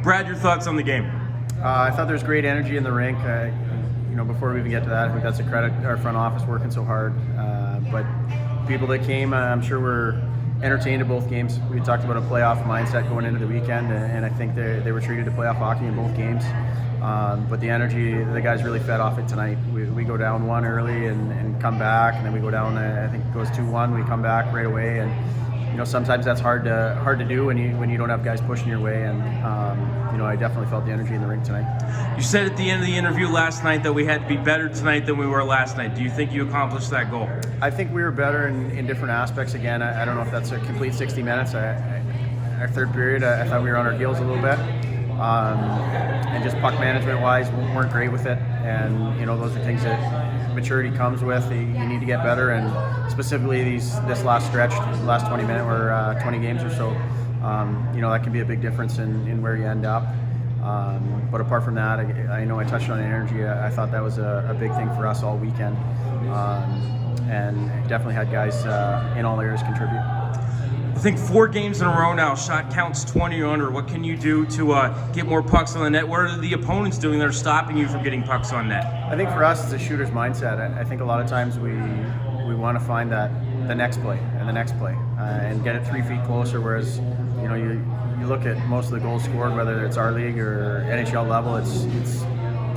Brad, your thoughts on the game? I thought there was great energy in the rink. Before we even get to that, I think that's a credit to our front office working so hard. But people that came, I'm sure were entertained at both games. We talked about a playoff mindset going into the weekend, and I think they were treated to playoff hockey in both games. But the energy, the guys really fed off it tonight. We go down 1 early and come back, and then we go down, I think it goes 2-1, we come back right away. And sometimes that's hard to do when you don't have guys pushing your way. And I definitely felt the energy in the rink tonight. You said at the end of the interview last night that we had to be better tonight than we were last night. Do you think you accomplished that goal? I think we were better in different aspects. Again, I don't know if that's a complete 60 minutes. Our third period, I thought we were on our heels a little bit. And just puck management wise, weren't great with it. And those are things that maturity comes with. You need to get better, and specifically this last stretch, last 20 minutes or 20 games or so, that can be a big difference in where you end up. But apart from that, I know I touched on energy. I thought that was a big thing for us all weekend, and definitely had guys in all areas contribute. I think 4 games in a row now, shot counts 20 or under. What can you do to get more pucks on the net? What are the opponents doing that are stopping you from getting pucks on net? I think for us, it's a shooter's mindset. I think a lot of times we want to find the next play and the next play and get it 3 feet closer, whereas you look at most of the goals scored, whether it's our league or NHL level, it's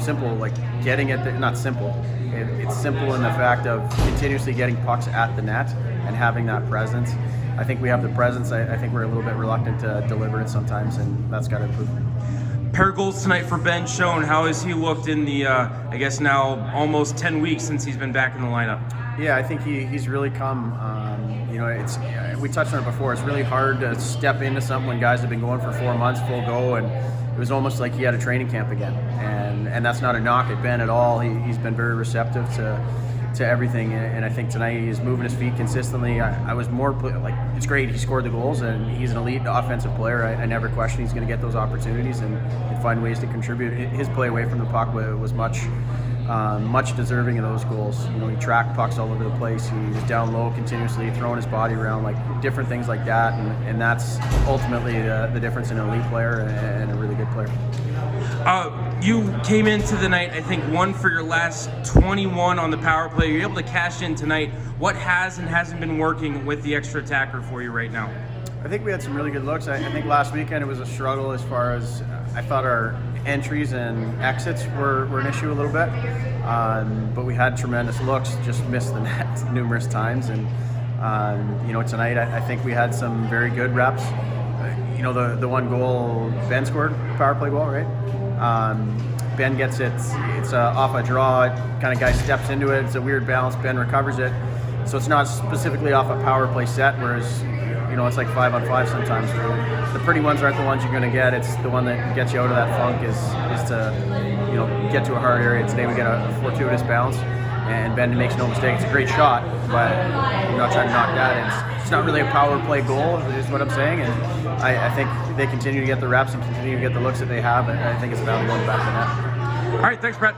simple, like getting it there. Not simple. It's simple in the fact of continuously getting pucks at the net and having that presence. I think we have the presence. I think we're a little bit reluctant to deliver it sometimes, and that's got to improve. Pair of goals tonight for Ben Schoen. How has he looked in the, I guess now almost 10 weeks since he's been back in the lineup? Yeah, I think he's really come. We touched on it before. It's really hard to step into something when guys have been going for 4 months full go, and it was almost like he had a training camp again. And that's not a knock at Ben at all. He's been very receptive to everything, and I think tonight he's moving his feet consistently. I was more like, it's great he scored the goals, and he's an elite offensive player. I never question he's going to get those opportunities and find ways to contribute. His play away from the puck was much deserving of those goals. He tracked pucks all over the place. He was down low continuously, throwing his body around, like different things like that, and that's ultimately the difference in an elite player and a really good player. You came into the night, I think, 1 for your last 21 on the power play. You're able to cash in tonight. What has and hasn't been working with the extra attacker for you right now? I think we had some really good looks. I think last weekend it was a struggle as far as I thought our entries and exits were an issue a little bit. But we had tremendous looks, just missed the net numerous times. And, tonight I think we had some very good reps. The one goal Ben scored, power play goal, right? Ben gets it, it's off a draw, kind of guy steps into it, it's a weird balance, Ben recovers it. So it's not specifically off a power play set, whereas, it's like 5-on-5 sometimes. The pretty ones aren't the ones you're going to get. It's the one that gets you out of that funk is to, get to a hard area. Today we get a fortuitous bounce, and Ben makes no mistake. It's a great shot, but I'm not trying to knock that. It's not really a power play goal, is what I'm saying. And I think they continue to get the reps and continue to get the looks that they have. And I think it's about going back to that. All right, thanks, Brett.